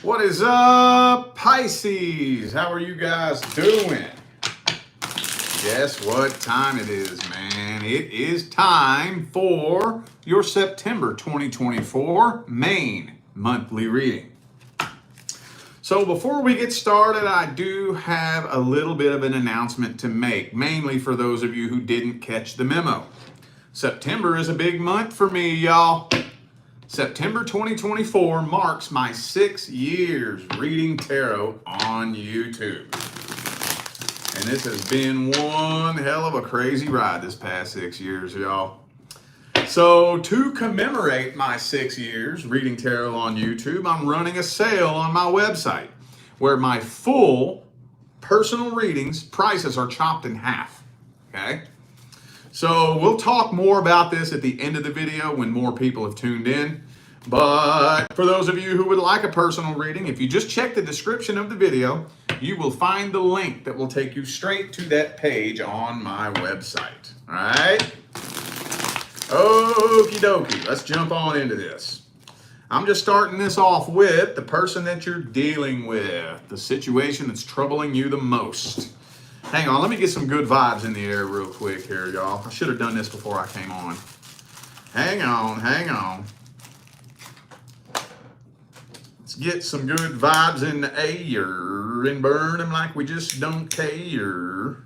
What is up, Pisces? How are you guys doing? Guess what time it is, man? It is time for your September 2024 main monthly reading. So before we get started, I do have a little bit of an announcement to make, mainly for those of you who didn't catch the memo. September is a big month for me, y'all. September 2024 marks my 6 years reading tarot on YouTube. And this has been one hell of a crazy ride this past 6 years, y'all. So to commemorate my 6 years reading tarot on YouTube, I'm running a sale on my website where my full personal readings prices are chopped in half, okay? So we'll talk more about this at the end of the video when more people have tuned in. But for those of you who would like a personal reading, if you just check the description of the video, you will find the link that will take you straight to that page on my website. All right? Okie dokie. Let's jump on into this. I'm just starting this off with the person that you're dealing with, the situation that's troubling you the most. Hang on, let me get some good vibes in the air real quick here, y'all. I should have done this before I came on. Hang on. Let's get some good vibes in the air and burn them like we just don't care.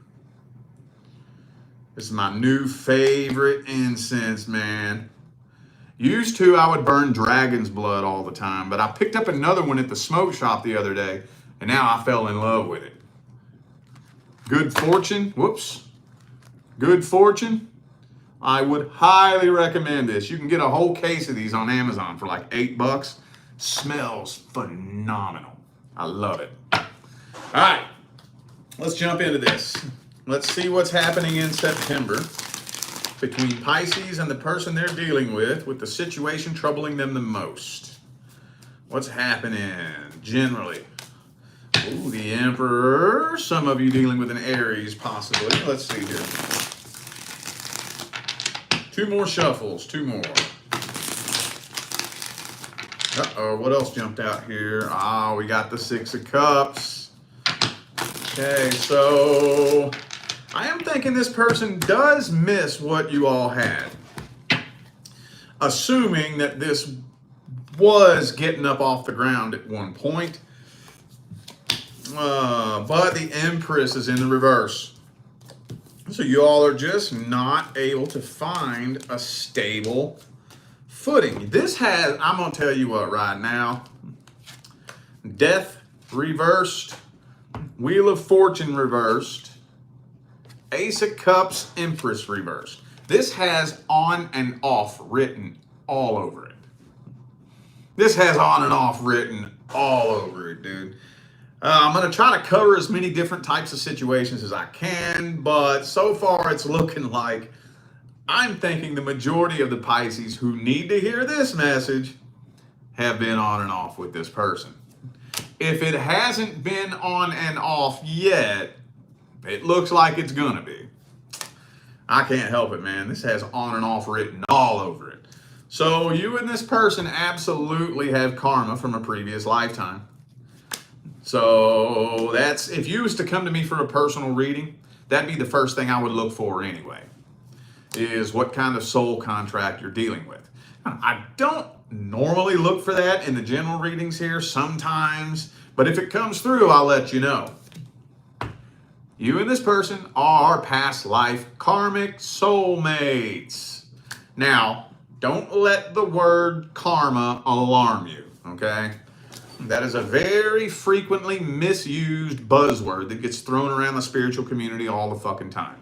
This is my new favorite incense, man. Used to, I would burn dragon's blood all the time, but I picked up another one at the smoke shop the other day, and now I fell in love with it. Good Fortune, Good Fortune. I would highly recommend this. You can get a whole case of these on Amazon for like $8. Smells phenomenal. I love it. All right, let's jump into this. Let's see what's happening in September between Pisces and the person they're dealing with the situation troubling them the most. What's happening generally? Ooh, the Emperor. Some of you dealing with an Aries, possibly. Let's see here. 2 more shuffles. 2 more. Uh-oh, what else jumped out here? Ah, we got the 6 of Cups. Okay, so I am thinking this person does miss what you all had. Assuming that this was getting up off the ground at one point. But the Empress is in the reverse. So you all are just not able to find a stable footing. This has, I'm going to tell you what right now. Death reversed. Wheel of Fortune reversed. Ace of Cups, Empress reversed. This has on and off written all over it. This has on and off written all over it, dude. I'm going to try to cover as many different types of situations as I can, but so far it's looking like I'm thinking the majority of the Pisces who need to hear this message have been on and off with this person. If it hasn't been on and off yet, it looks like it's going to be. I can't help it, man. This has on and off written all over it. So you and this person absolutely have karma from a previous lifetime. So that's, if you was to come to me for a personal reading, that'd be the first thing I would look for anyway, is what kind of soul contract you're dealing with. I don't normally look for that in the general readings here sometimes, but if it comes through, I'll let you know. You and this person are past life karmic soulmates. Now, don't let the word karma alarm you, okay? That is a very frequently misused buzzword that gets thrown around the spiritual community all the fucking time.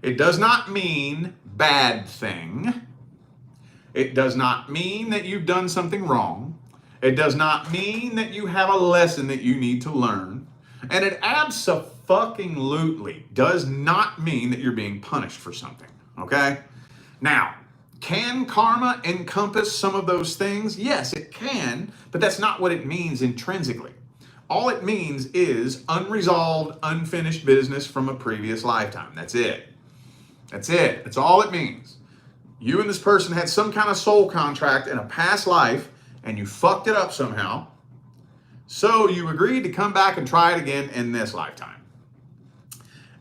It does not mean bad thing. It does not mean that you've done something wrong. It does not mean that you have a lesson that you need to learn. And it abso-fucking-lutely does not mean that you're being punished for something, okay? Now, can karma encompass some of those things? Yes, it can, but that's not what it means intrinsically. All it means is unresolved, unfinished business from a previous lifetime. That's it. That's it. That's all it means. You and this person had some kind of soul contract in a past life, and you fucked it up somehow, So you agreed to come back and try it again in this lifetime.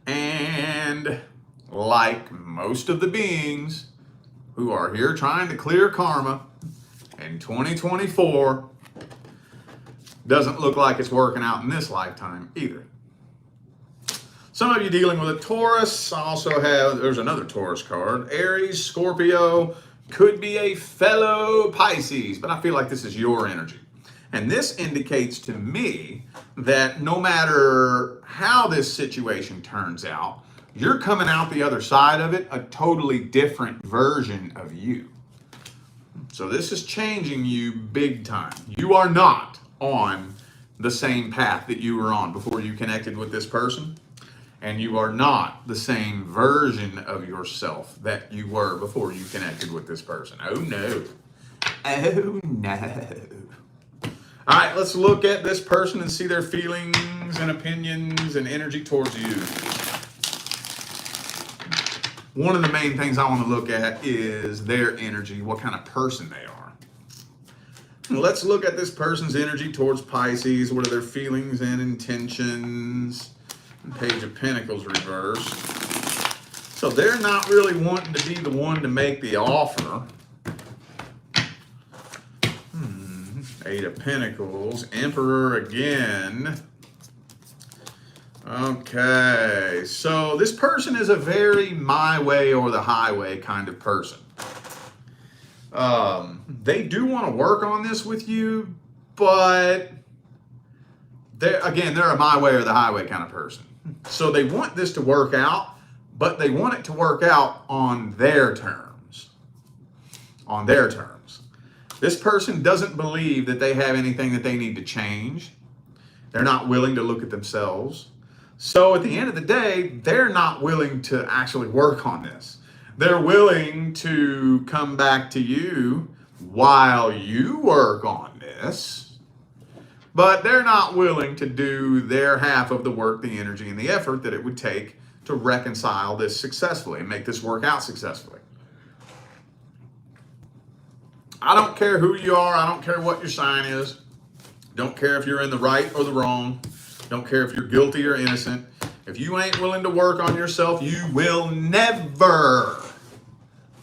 And like most of the beings who are here trying to clear karma in 2024, doesn't look like it's working out in this lifetime either. Some of you dealing with a Taurus. I also have, there's another Taurus card. Aries, Scorpio, could be a fellow Pisces, but I feel like this is your energy. And this indicates to me that no matter how this situation turns out, you're coming out the other side of it a totally different version of you. So this is changing you big time. You are not on the same path that you were on before you connected with this person. And you are not the same version of yourself that you were before you connected with this person. Oh no. Oh no. All right, let's look at this person and see their feelings and opinions and energy towards you. One of the main things I want to look at is their energy, what kind of person they are. Let's look at this person's energy towards Pisces. What are their feelings and intentions? Page of Pentacles reversed. So they're not really wanting to be the one to make the offer. Eight of Pentacles, Emperor again. Okay, so this person is a very my way or the highway kind of person. They do want to work on this with you, but they're a my way or the highway kind of person. So they want this to work out, but they want it to work out on their terms. On their terms. This person doesn't believe that they have anything that they need to change. They're not willing to look at themselves. So at the end of the day, they're not willing to actually work on this. They're willing to come back to you while you work on this, but they're not willing to do their half of the work, the energy, and the effort that it would take to reconcile this successfully and make this work out successfully. I don't care who you are. I don't care what your sign is. Don't care if you're in the right or the wrong. Don't care if you're guilty or innocent. If you ain't willing to work on yourself, you will never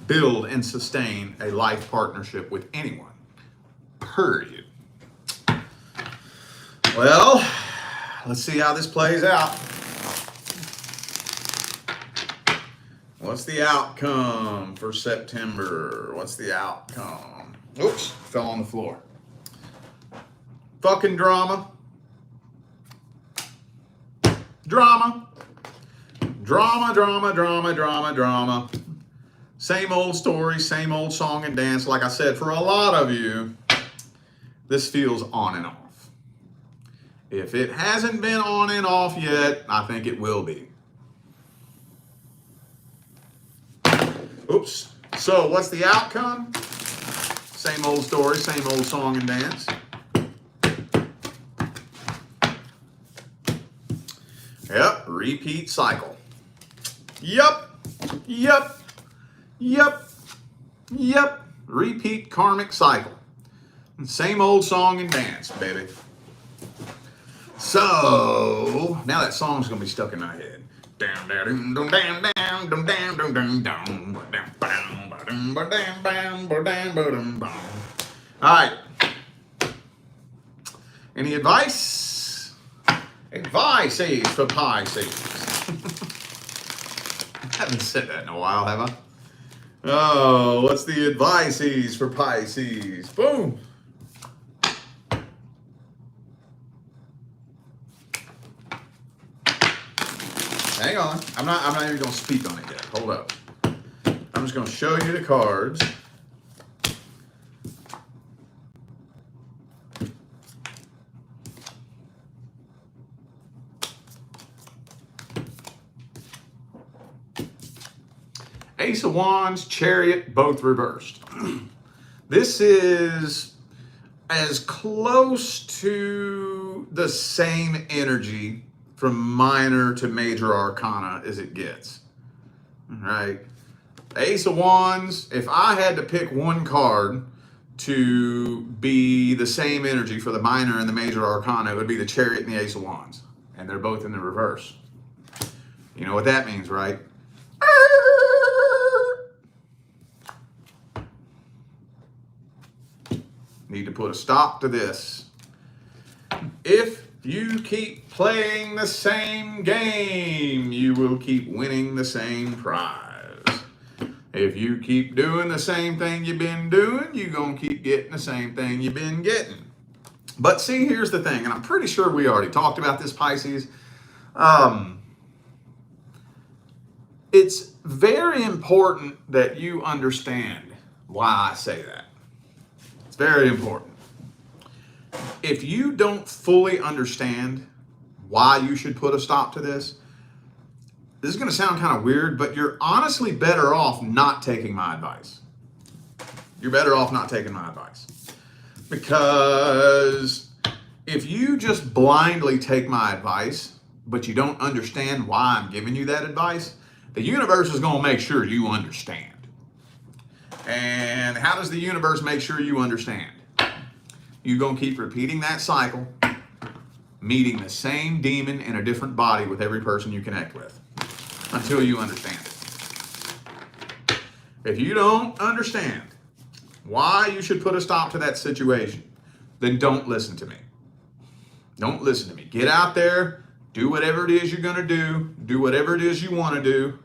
build and sustain a life partnership with anyone. Period. Well, let's see how this plays out. What's the outcome for September? What's the outcome? Oops, fell on the floor. Fucking drama. Drama. Drama, drama, drama, drama, drama. Same old story, same old song and dance. Like I said, for a lot of you, this feels on and off. If it hasn't been on and off yet, I think it will be. Oops. So what's the outcome? Same old story, same old song and dance. Yep, repeat cycle. Yep, yep, yep, yep. Repeat karmic cycle. Same old song and dance, baby. So now that song's gonna be stuck in my head. All right. Any advice? Advice for Pisces. I haven't said that in a while, have I? Oh, what's the advice for Pisces? Boom. Hang on. I'm not even going to speak on it yet. Hold up. I'm just going to show you the cards. Ace of Wands, Chariot, both reversed. This is as close to the same energy from minor to major arcana as it gets. All right. Ace of Wands, if I had to pick one card to be the same energy for the minor and the major arcana, it would be the Chariot and the Ace of Wands. And they're both in the reverse. You know what that means, right? Need to put a stop to this. If you keep playing the same game, you will keep winning the same prize. If you keep doing the same thing you've been doing, you're going to keep getting the same thing you've been getting. But see, here's the thing, and I'm pretty sure we already talked about this, Pisces. It's very important that you understand why I say that. It's very important. If you don't fully understand why you should put a stop to this is going to sound kind of weird, but you're honestly better off not taking my advice. You're better off not taking my advice. Because if you just blindly take my advice, but you don't understand why I'm giving you that advice, the universe is going to make sure you understand. And how does the universe make sure you understand? You're going to keep repeating that cycle, meeting the same demon in a different body with every person you connect with until you understand it. If you don't understand why you should put a stop to that situation, then don't listen to me. Don't listen to me. Get out there, do whatever it is you're going to do whatever it is you want to do.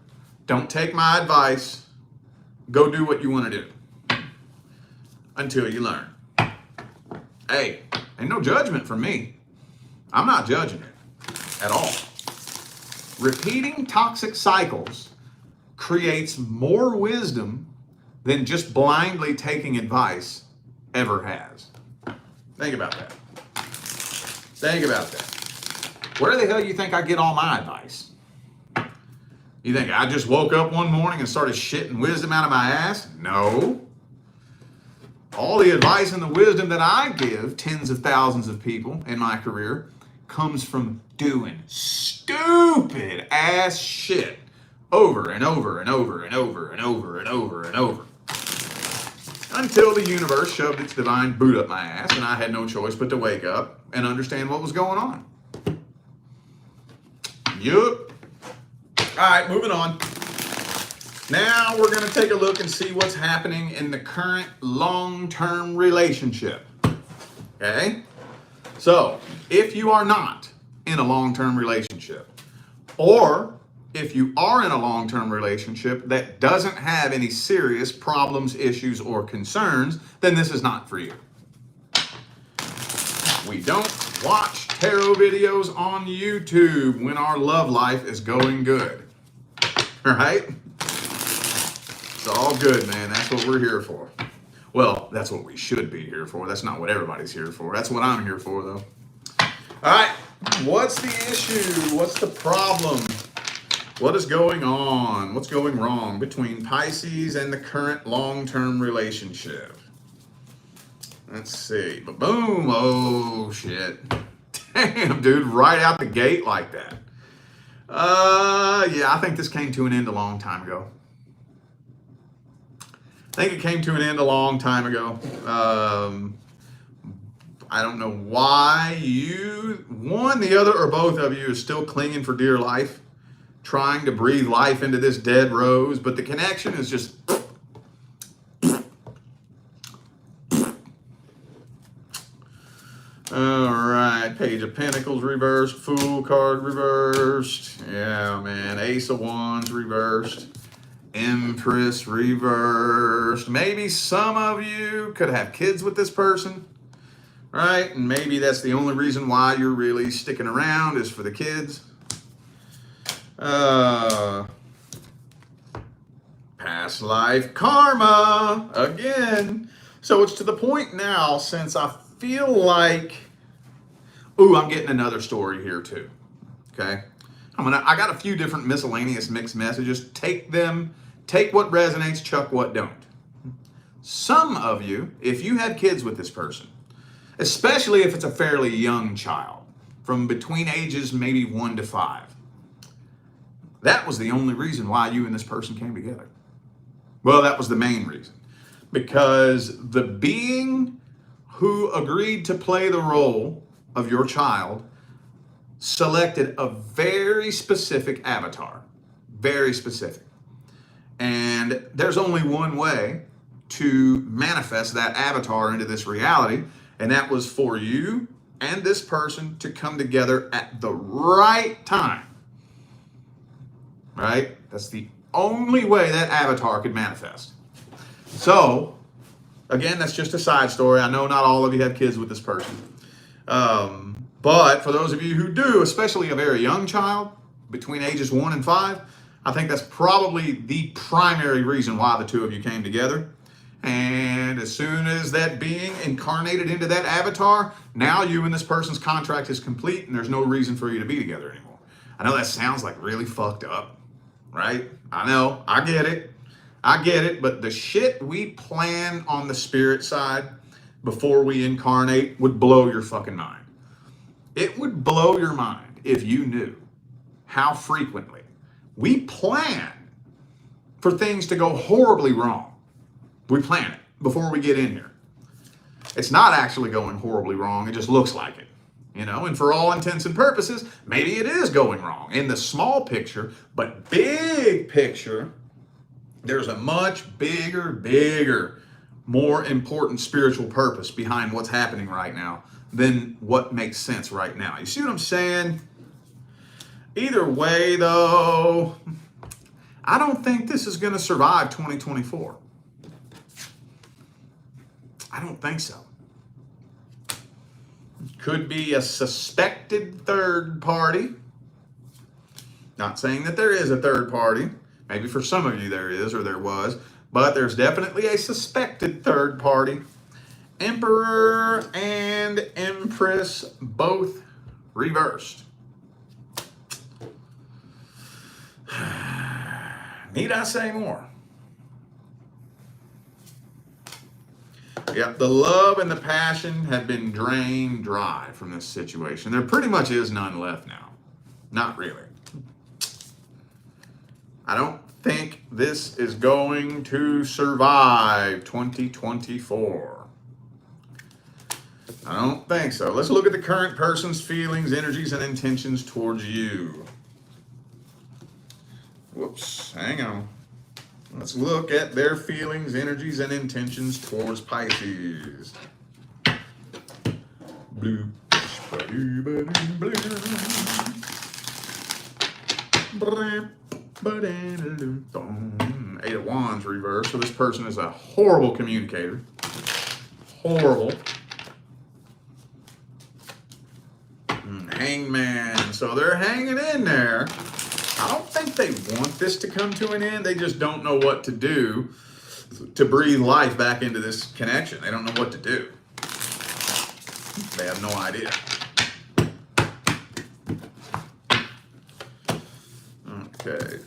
Don't take my advice. Go do what you want to do until you learn. Hey, ain't no judgment from me. I'm not judging it at all. Repeating toxic cycles creates more wisdom than just blindly taking advice ever has. Think about that. Think about that. Where the hell do you think I get all my advice? You think I just woke up one morning and started shitting wisdom out of my ass? No. All the advice and the wisdom that I give tens of thousands of people in my career comes from doing stupid ass shit over and over and over and over and over and over and over until the universe shoved its divine boot up my ass and I had no choice but to wake up and understand what was going on. Yup. All right, moving on. Now we're going to take a look and see what's happening in the current long-term relationship. Okay? So, if you are not in a long-term relationship, or if you are in a long-term relationship that doesn't have any serious problems, issues, or concerns, then this is not for you. We don't watch tarot videos on YouTube when our love life is going good. All right? It's all good, man. That's what we're here for. Well, that's what we should be here for. That's not what everybody's here for. That's what I'm here for, though. All right. What's the issue? What's the problem? What is going on? What's going wrong between Pisces and the current long-term relationship? Let's see. Boom. Oh, shit. Damn, dude. Right out the gate like that. Yeah, I think this came to an end a long time ago. I think it came to an end a long time ago. I don't know why you, one, the other, or both of you is still clinging for dear life, trying to breathe life into this dead rose, but the connection is just... All right, Page of Pentacles reversed, Fool card reversed. Yeah, man, Ace of Wands reversed. Empress reversed. Maybe some of you could have kids with this person, right? And maybe that's the only reason why you're really sticking around is for the kids. Past life karma again. So it's to the point now since I feel like, ooh, I'm getting another story here too. Okay. I got a few different miscellaneous mixed messages. Take what resonates, chuck what don't. Some of you, if you had kids with this person, especially if it's a fairly young child, from between ages maybe 1 to 5, that was the only reason why you and this person came together. Well, that was the main reason. because the being who agreed to play the role of your child selected a very specific avatar, very specific. And there's only one way to manifest that avatar into this reality, and that was for you and this person to come together at the right time, right? That's the only way that avatar could manifest. So, again, that's just a side story. I know not all of you have kids with this person. But for those of you who do, especially a very young child, between ages 1 and 5, I think that's probably the primary reason why the two of you came together. And as soon as that being incarnated into that avatar, now you and this person's contract is complete and there's no reason for you to be together anymore. I know that sounds like really fucked up, right? I know, I get it, but the shit we plan on the spirit side before we incarnate would blow your fucking mind. It would blow your mind if you knew how frequently we plan for things to go horribly wrong. We plan it before we get in here. It's not actually going horribly wrong, it just looks like it. And for all intents and purposes, maybe it is going wrong in the small picture, but big picture, there's a much bigger, more important spiritual purpose behind what's happening right now than what makes sense right now. You see what I'm saying? Either way, though, I don't think this is going to survive 2024. I don't think so. Could be a suspected third party. Not saying that there is a third party. Maybe for some of you there is or there was. But there's definitely a suspected third party. Emperor and Empress both reversed. Need I say more? Yep, the love and the passion have been drained dry from this situation. There pretty much is none left now. Not really. I don't think this is going to survive 2024. I don't think so. Let's look at the current person's feelings, energies, and intentions towards you. Whoops, hang on. Let's look at their feelings, energies, and intentions towards Pisces. Blue. Eight of Wands reversed. So this person is a horrible communicator. Horrible. Hangman. So they're hanging in there. I don't think they want this to come to an end. They just don't know what to do to breathe life back into this connection. They don't know what to do. They have no idea. Okay.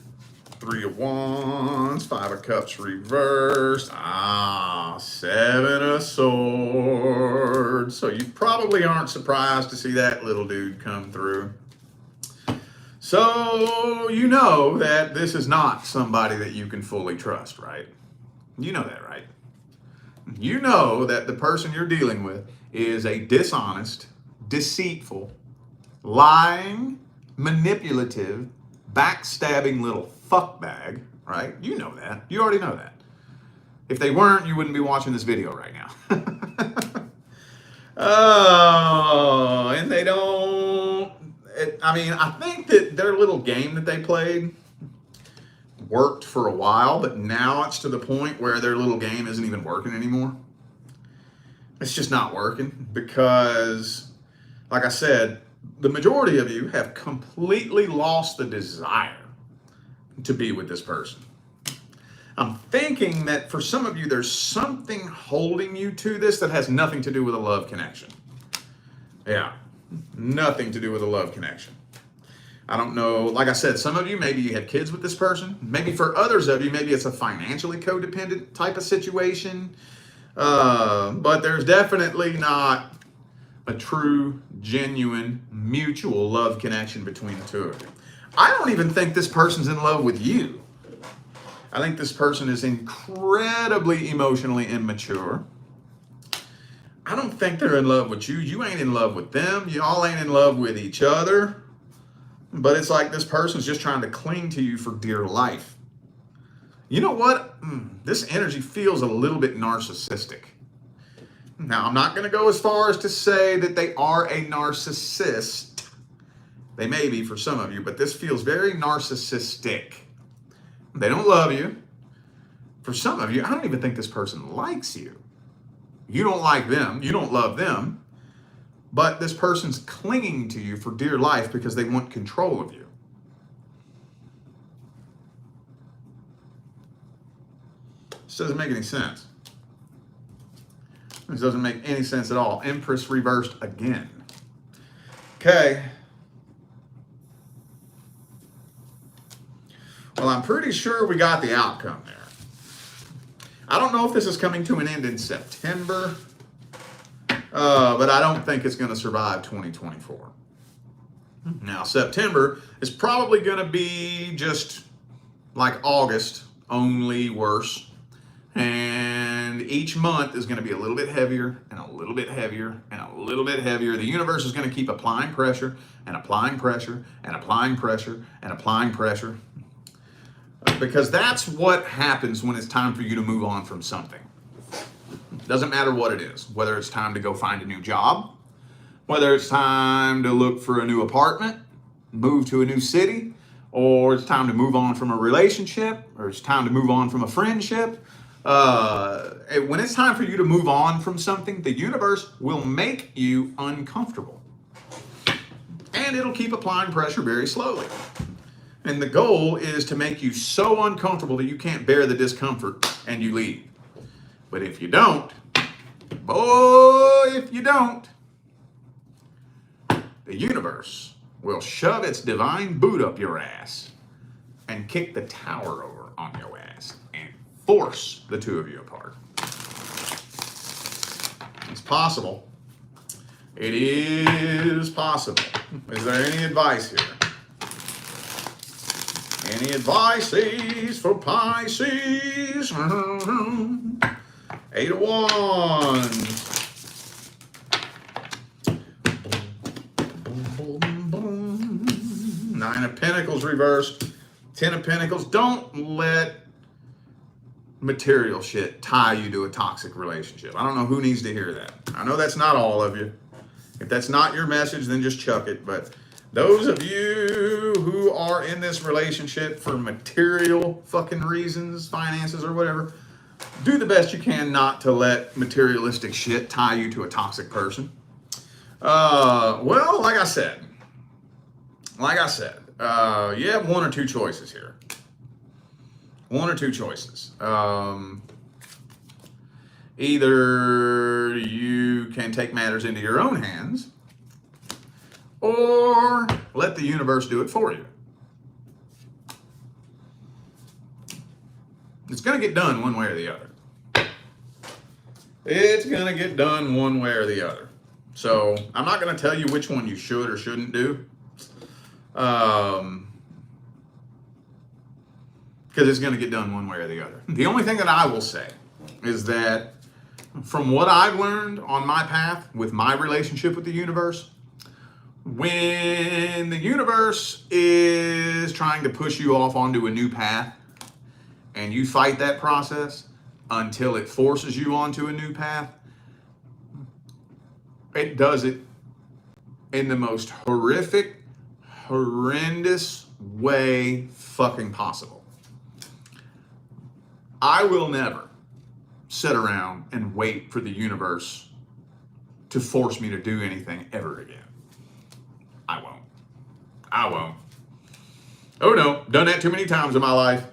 3 of Wands, 5 of Cups reversed. 7 of Swords. So you probably aren't surprised to see that little dude come through. So you know that this is not somebody that you can fully trust, right? You know that, right? You know that the person you're dealing with is a dishonest, deceitful, lying, manipulative, backstabbing little fuckbag, right? You know that. You already know that. If they weren't, you wouldn't be watching this video right now. Oh, and they don't... I think that their little game that they played worked for a while, but now it's to the point where their little game isn't even working anymore. It's just not working because, like I said, the majority of you have completely lost the desire to be with this person. I'm thinking that for some of you, there's something holding you to this that has nothing to do with a love connection. Yeah, nothing to do with a love connection. I don't know. Like I said, some of you, maybe you have kids with this person. Maybe for others of you, maybe it's a financially codependent type of situation. But there's definitely not a true, genuine, mutual love connection between the two of you. I don't even think this person's in love with you. I think this person is incredibly emotionally immature. I don't think they're in love with you. You ain't in love with them. You all ain't in love with each other. But it's like this person's just trying to cling to you for dear life. You know what? This energy feels a little bit narcissistic. Now, I'm not going to go as far as to say that they are a narcissist. They may be for some of you, but this feels very narcissistic. They don't love you. For some of you, I don't even think this person likes you. You don't like them. You don't love them. But this person's clinging to you for dear life because they want control of you. This doesn't make any sense. This doesn't make any sense at all. Empress reversed again. Okay. Well, I'm pretty sure we got the outcome there. I don't know if this is coming to an end in September, but I don't think it's going to survive 2024. Now, September is probably going to be just like August, only worse. And each month is going to be a little bit heavier and a little bit heavier and a little bit heavier. The universe is going to keep applying pressure and applying pressure and applying pressure and applying pressure. Because that's what happens when it's time for you to move on from something. Doesn't matter what it is, whether it's time to go find a new job, whether it's time to look for a new apartment, move to a new city, or it's time to move on from a relationship, or it's time to move on from a friendship. When it's time for you to move on from something, the universe will make you uncomfortable. And it'll keep applying pressure very slowly. And the goal is to make you so uncomfortable that you can't bear the discomfort and you leave. But if you don't, if you don't, the universe will shove its divine boot up your ass and kick the tower over on your ass and force the two of you apart. It's possible. It is possible. Is there any advice here? Any advices for Pisces? 8 of Wands. Nine of Pentacles reversed. 10 of Pentacles. Don't let material shit tie you to a toxic relationship. I don't know who needs to hear that. I know that's not all of you. If that's not your message, then just chuck it. But those of you who are in this relationship for material fucking reasons, finances or whatever, do the best you can not to let materialistic shit tie you to a toxic person. Well, like I said, you have one or two choices here. One or two choices. Either you can take matters into your own hands, or let the universe do it for you. It's going to get done one way or the other. It's going to get done one way or the other. So I'm not going to tell you which one you should or shouldn't do. Because it's going to get done one way or the other. The only thing that I will say is that from what I've learned on my path with my relationship with the universe, when the universe is trying to push you off onto a new path and you fight that process until it forces you onto a new path, it does it in the most horrific, horrendous way fucking possible. I will never sit around and wait for the universe to force me to do anything ever again. I won't. Oh no, done that too many times in my life.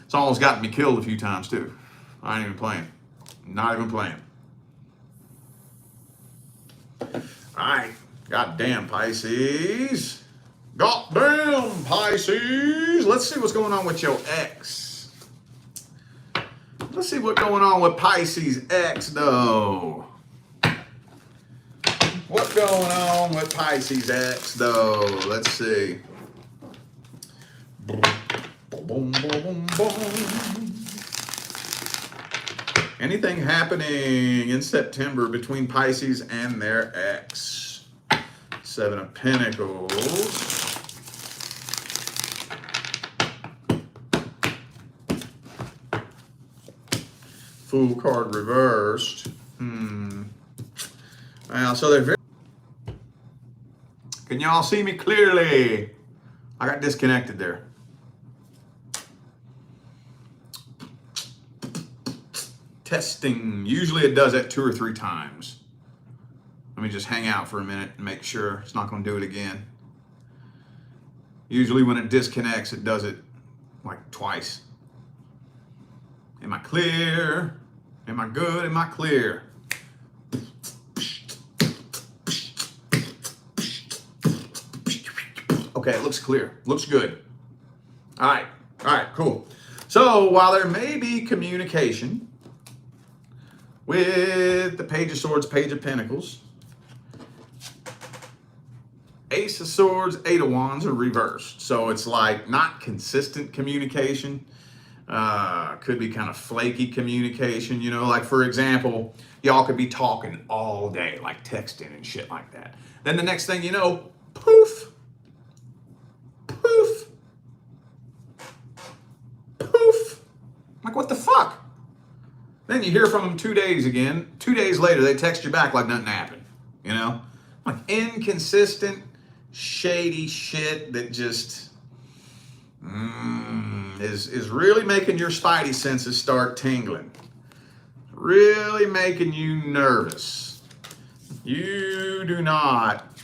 It's almost gotten me killed a few times too. I ain't even playing. Not even playing. Alright, goddamn Pisces. Goddamn Pisces. Let's see what's going on with your ex. Let's see what's going on with Pisces ex though. What's going on with Pisces X, though? Let's see. Boom, boom, boom, boom. Anything happening in September between Pisces and their ex? Seven of Pentacles. Fool card reversed. Well, so they're very... Can y'all see me clearly? I got disconnected there. Testing. Usually it does that 2 or 3 times. Let me just hang out for a minute and make sure it's not going to do it again. Usually when it disconnects, it does it like twice. Am I clear? Am I good? Am I clear? Okay, it looks clear. Looks good. All right, cool. So while there may be communication with the Page of Swords, Page of Pentacles, Ace of Swords, Eight of Wands are reversed. So it's like not consistent communication. Could be kind of flaky communication, you know, like for example, y'all could be talking all day, like texting and shit like that. Then the next thing you know, poof, poof, poof. Like what the fuck? Then you hear from them 2 days again. 2 days later, they text you back like nothing happened, you know? Like inconsistent, shady shit that just... is really making your spidey senses start tingling. Really making you nervous. You do not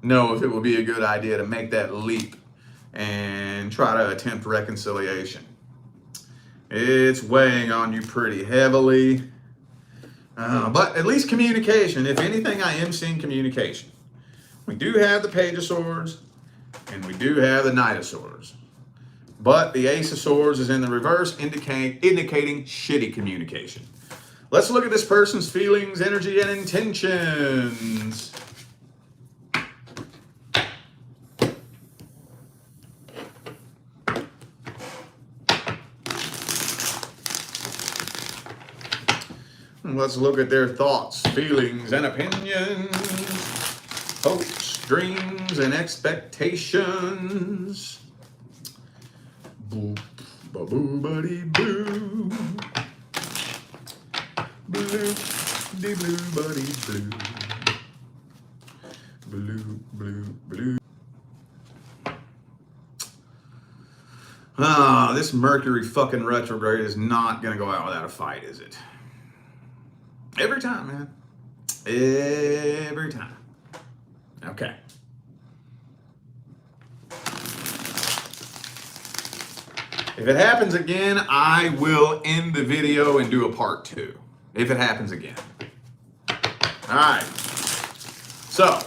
know if it will be a good idea to make that leap and try to attempt reconciliation. It's weighing on you pretty heavily. But at least communication. If anything, I am seeing communication. We do have the Page of Swords and we do have the Knight of Swords. But the Ace of Swords is in the reverse, indicating shitty communication. Let's look at this person's feelings, energy, and intentions. Let's look at their thoughts, feelings, and opinions, hopes, dreams, and expectations. Boo, ba boo, buddy, boo. Blue, de blue, buddy, blue. Blue, blue, blue. This Mercury fucking retrograde is not gonna go out without a fight, is it? Every time, man. Every time. Okay. If it happens again, I will end the video and do a part 2. If it happens again. All right. So,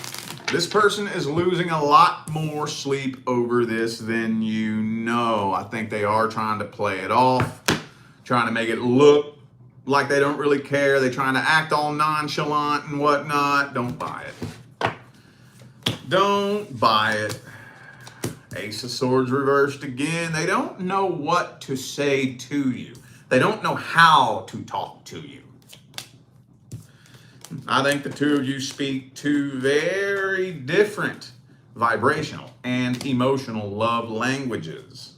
this person is losing a lot more sleep over this than you know. I think they are trying to play it off, trying to make it look like they don't really care. They're trying to act all nonchalant and whatnot. Don't buy it. Don't buy it. Ace of Swords reversed again. They don't know what to say to you. They don't know how to talk to you. I think the two of you speak two very different vibrational and emotional love languages.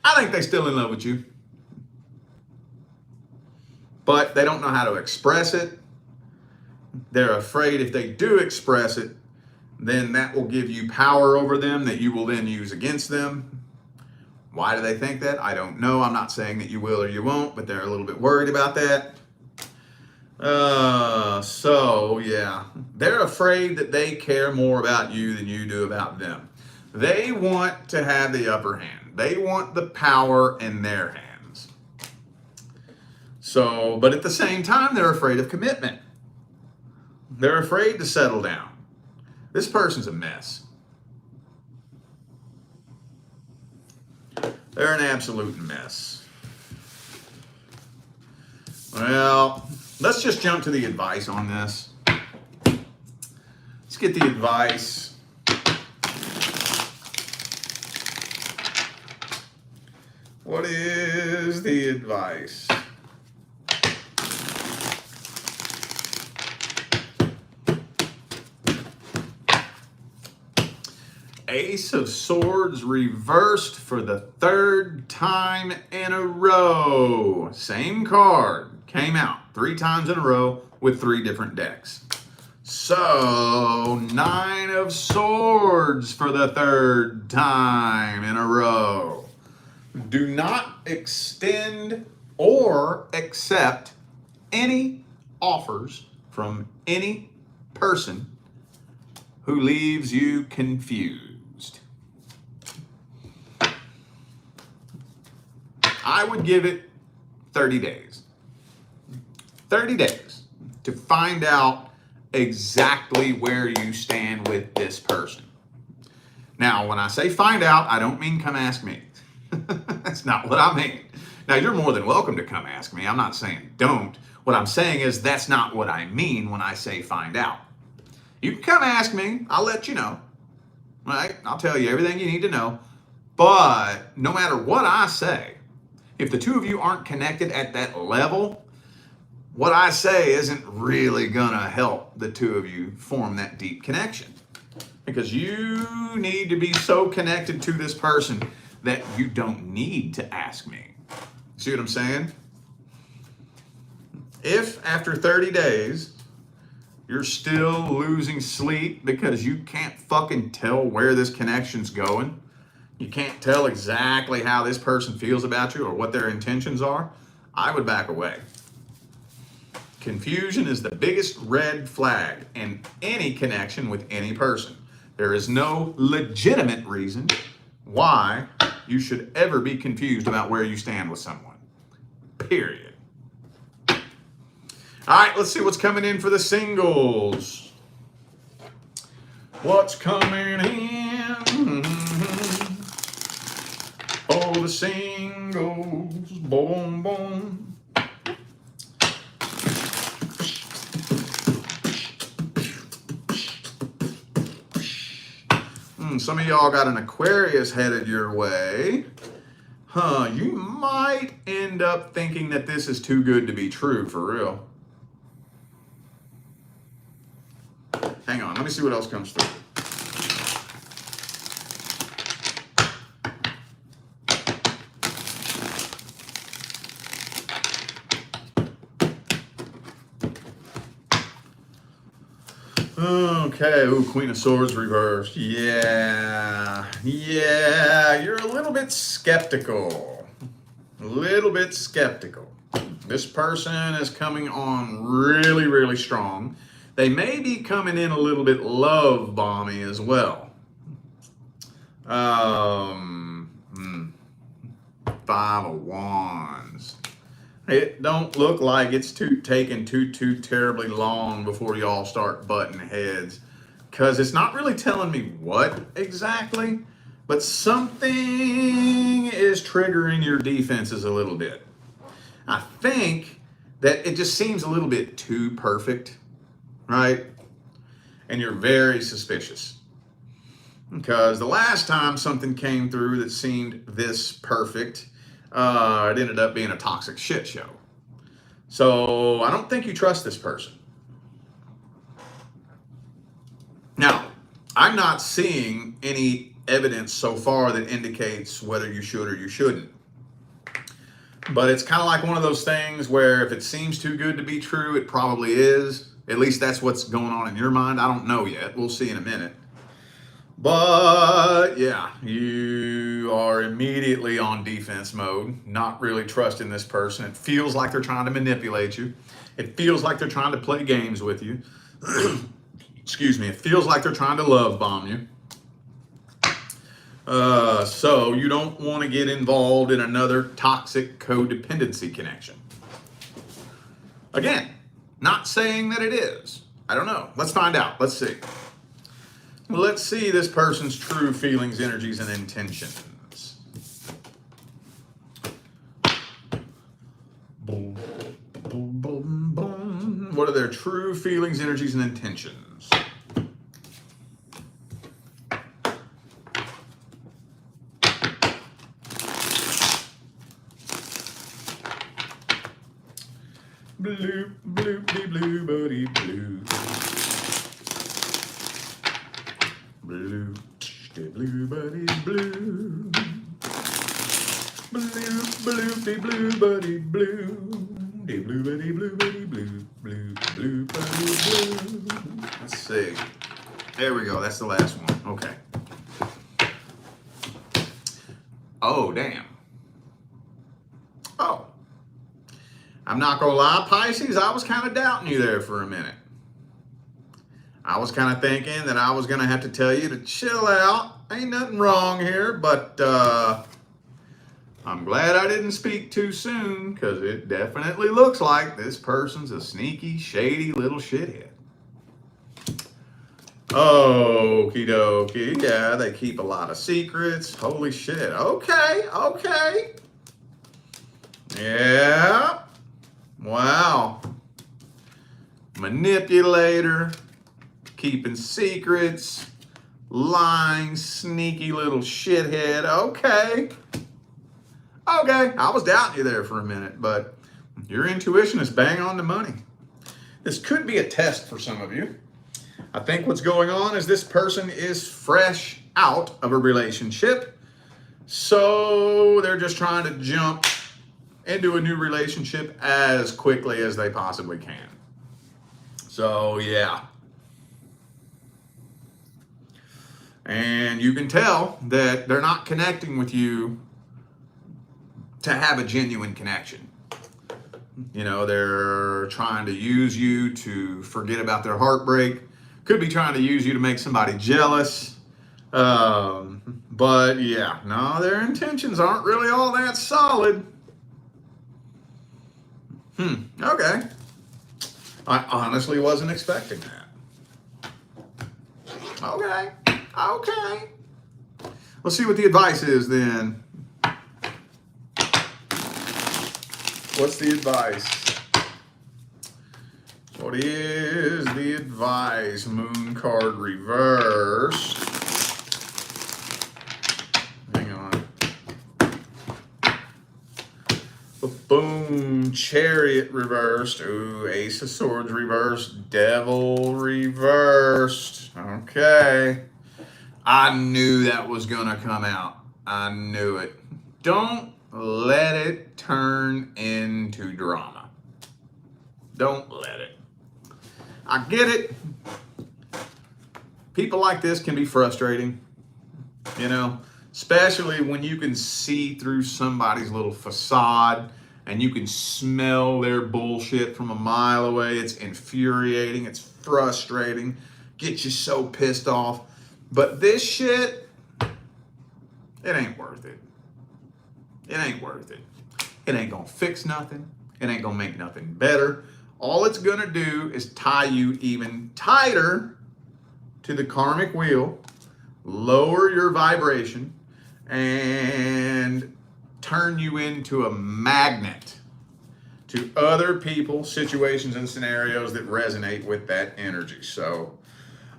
I think they're still in love with you, but they don't know how to express it. They're afraid if they do express it, then that will give you power over them that you will then use against them. Why do they think that? I don't know. I'm not saying that you will or you won't, but they're a little bit worried about that. So yeah, they're afraid that they care more about you than you do about them. They want to have the upper hand. They want the power in their hands. So, but at the same time, they're afraid of commitment. They're afraid to settle down. This person's a mess. They're an absolute mess. Well, let's just jump to the advice on this. Let's get the advice. What is the advice? Ace of Swords reversed for the third time in a row. Same card came out 3 times in a row with 3 different decks. So, 9 of Swords for the third time in a row. Do not extend or accept any offers from any person who leaves you confused. I would give it 30 days. 30 days to find out exactly where you stand with this person. Now, when I say find out, I don't mean come ask me. That's not what I mean. Now, you're more than welcome to come ask me. I'm not saying don't. What I'm saying is that's not what I mean when I say find out. You can come ask me. I'll let you know. Right? I'll tell you everything you need to know. But no matter what I say, if the two of you aren't connected at that level, what I say isn't really gonna help the two of you form that deep connection. Because you need to be so connected to this person that you don't need to ask me. See what I'm saying? If after 30 days, you're still losing sleep because you can't fucking tell where this connection's going, you can't tell exactly how this person feels about you or what their intentions are, I would back away. Confusion is the biggest red flag in any connection with any person. There is no legitimate reason why you should ever be confused about where you stand with someone. Period. All right, let's see what's coming in for the singles. What's coming in? Oh, the singles. Boom, boom. Some of y'all got an Aquarius headed your way. You might end up thinking that this is too good to be true, for real. Hang on, let me see what else comes through. Okay, ooh, Queen of Swords reversed. Yeah, you're a little bit skeptical. A little bit skeptical. This person is coming on really, really strong. They may be coming in a little bit love bomby as well. 5 of Wands. It don't look like it's taking too terribly long before y'all start butting heads, because it's not really telling me what exactly, but something is triggering your defenses a little bit. I think that it just seems a little bit too perfect, right? And you're very suspicious. Because the last time something came through that seemed this perfect, it ended up being a toxic shit show. So I don't think you trust this person. Now, I'm not seeing any evidence so far that indicates whether you should or you shouldn't. But it's kind of like one of those things where if it seems too good to be true, it probably is. At least that's what's going on in your mind. I don't know yet. We'll see in a minute. But yeah, you are immediately on defense mode, not really trusting this person. It feels like they're trying to manipulate you. It feels like they're trying to play games with you. Excuse me. It feels like they're trying to love bomb you. So you don't want to get involved in another toxic codependency connection. Again, not saying that it is. I don't know. Let's find out. Let's see. Let's see this person's true feelings, energies, and intentions. Boom, boom, boom, boom. What are their true feelings, energies, and intentions? Blue, blue, blue, buddy, blue. Blue, blue, buddy, blue. Blue, blue, blue, buddy, blue. Blue, buddy, blue, buddy, blue, blue, blue, buddy, blue. Let's see. There we go. That's the last one. Okay. Oh, damn. Oh. I'm not going to lie, Pisces, I was kind of doubting you there for a minute. I was kind of thinking that I was going to have to tell you to chill out. Ain't nothing wrong here, but I'm glad I didn't speak too soon, because it definitely looks like this person's a sneaky, shady little shithead. Okie dokie. Yeah, they keep a lot of secrets. Holy shit. Okay, okay. Yeah. Wow. Manipulator, keeping secrets, lying, sneaky little shithead. Okay. Okay, I was doubting you there for a minute, but your intuition is bang on the money. This could be a test for some of you. I think what's going on is this person is fresh out of a relationship, so they're just trying to jump into a new relationship as quickly as they possibly can. So, yeah. And you can tell that they're not connecting with you to have a genuine connection. You know, they're trying to use you to forget about their heartbreak. Could be trying to use you to make somebody jealous. But yeah, no, their intentions aren't really all that solid. Okay. I honestly wasn't expecting that. Okay. Okay. Let's see what the advice is then. What's the advice? What is the advice? Moon card reversed. Hang on. Boom. Chariot reversed. Ooh, Ace of Swords reversed. Devil reversed. Okay. I knew that was going to come out. I knew it. Don't let it turn into drama. Don't let it. I get it. People like this can be frustrating, you know, especially when you can see through somebody's little facade and you can smell their bullshit from a mile away. It's infuriating. It's frustrating. Gets you so pissed off. But this shit, it ain't worth it. It ain't worth it. It ain't gonna fix nothing. It ain't gonna make nothing better. All it's gonna do is tie you even tighter to the karmic wheel, lower your vibration, and turn you into a magnet to other people, situations, and scenarios that resonate with that energy. So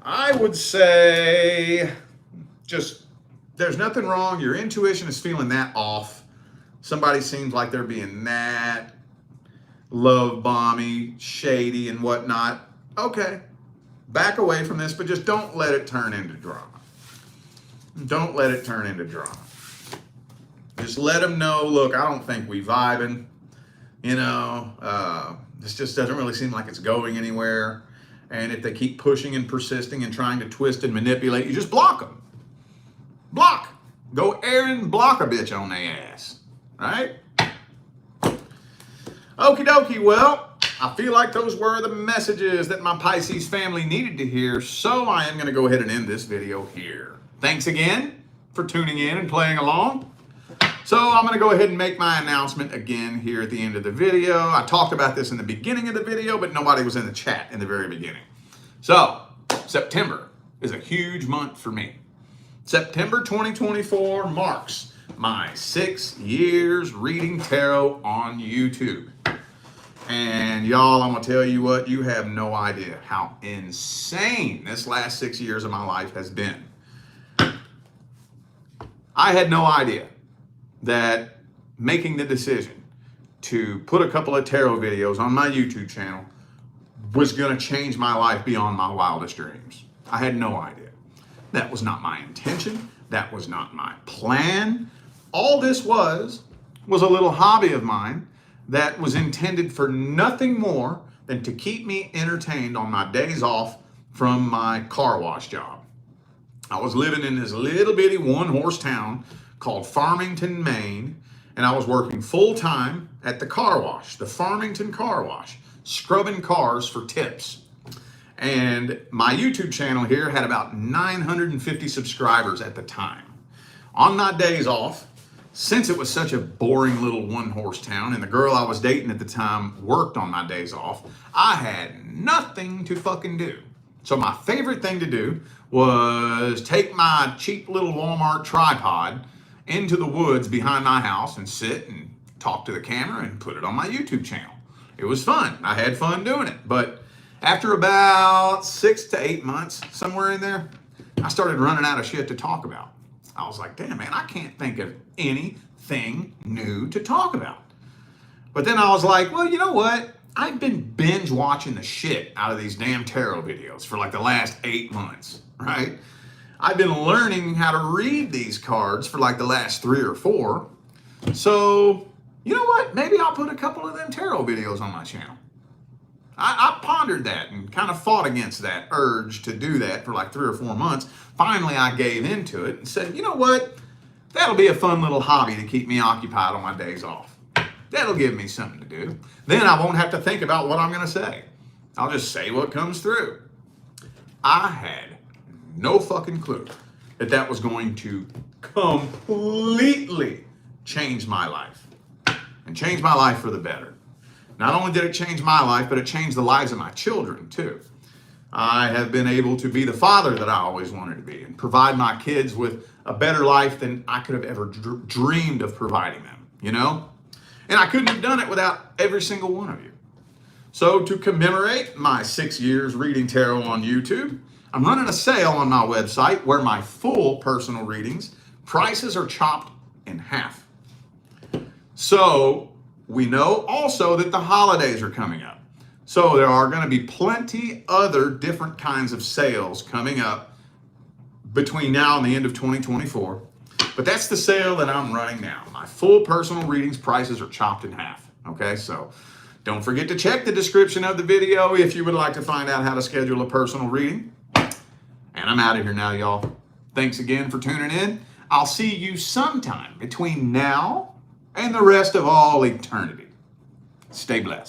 I would say just, there's nothing wrong. Your intuition is feeling that off. Somebody seems like they're being that love bomby, shady, and whatnot. Okay, back away from this, but just don't let it turn into drama. Don't let it turn into drama. Just let them know, look, I don't think we vibing. You know, this just doesn't really seem like it's going anywhere. And if they keep pushing and persisting and trying to twist and manipulate, you just block them. Block. Go air and block a bitch on their ass. Right? Okie dokie. Well, I feel like those were the messages that my Pisces family needed to hear, so I am going to go ahead and end this video here. Thanks again for tuning in and playing along. So I'm going to go ahead and make my announcement again here at the end of the video. I talked about this in the beginning of the video, but nobody was in the chat in the very beginning. So September is a huge month for me. September 2024 marks my 6 years reading tarot on YouTube. And y'all, I'm going to tell you what, you have no idea how insane this last 6 years of my life has been. I had no idea that making the decision to put a couple of tarot videos on my YouTube channel was going to change my life beyond my wildest dreams. I had no idea. That was not my intention. That was not my plan. All this was a little hobby of mine that was intended for nothing more than to keep me entertained on my days off from my car wash job. I was living in this little bitty one-horse town called Farmington, Maine, and I was working full-time at the car wash, the Farmington Car Wash, scrubbing cars for tips. And my YouTube channel here had about 950 subscribers at the time. On my days off, since it was such a boring little one-horse town and the girl I was dating at the time worked on my days off, I had nothing to fucking do. So my favorite thing to do was take my cheap little Walmart tripod into the woods behind my house and sit and talk to the camera and put it on my YouTube channel. It was fun. I had fun doing it. But after about 6 to 8 months, somewhere in there, I started running out of shit to talk about. I was like, damn, man, I can't think of anything new to talk about. But then I was like, well, you know what? I've been binge watching the shit out of these damn tarot videos for like the last 8 months, right? I've been learning how to read these cards for like the last 3 or 4. So, you know what? Maybe I'll put a couple of them tarot videos on my channel. I pondered that and kind of fought against that urge to do that for like 3 or 4 months. Finally, I gave into it and said, you know what? That'll be a fun little hobby to keep me occupied on my days off. That'll give me something to do. Then I won't have to think about what I'm going to say. I'll just say what comes through. I had no fucking clue that that was going to completely change my life. And change my life for the better. Not only did it change my life, but it changed the lives of my children too. I have been able to be the father that I always wanted to be and provide my kids with a better life than I could have ever dreamed of providing them, you know? And I couldn't have done it without every single one of you. So to commemorate my 6 years reading tarot on YouTube, I'm running a sale on my website where my full personal readings, prices are chopped in half. So we know also that the holidays are coming up. So there are going to be plenty other different kinds of sales coming up between now and the end of 2024. But that's the sale that I'm running now. My full personal readings prices are chopped in half. Okay, so don't forget to check the description of the video if you would like to find out how to schedule a personal reading. And I'm out of here now, y'all. Thanks again for tuning in. I'll see you sometime between now and the rest of all eternity. Stay blessed.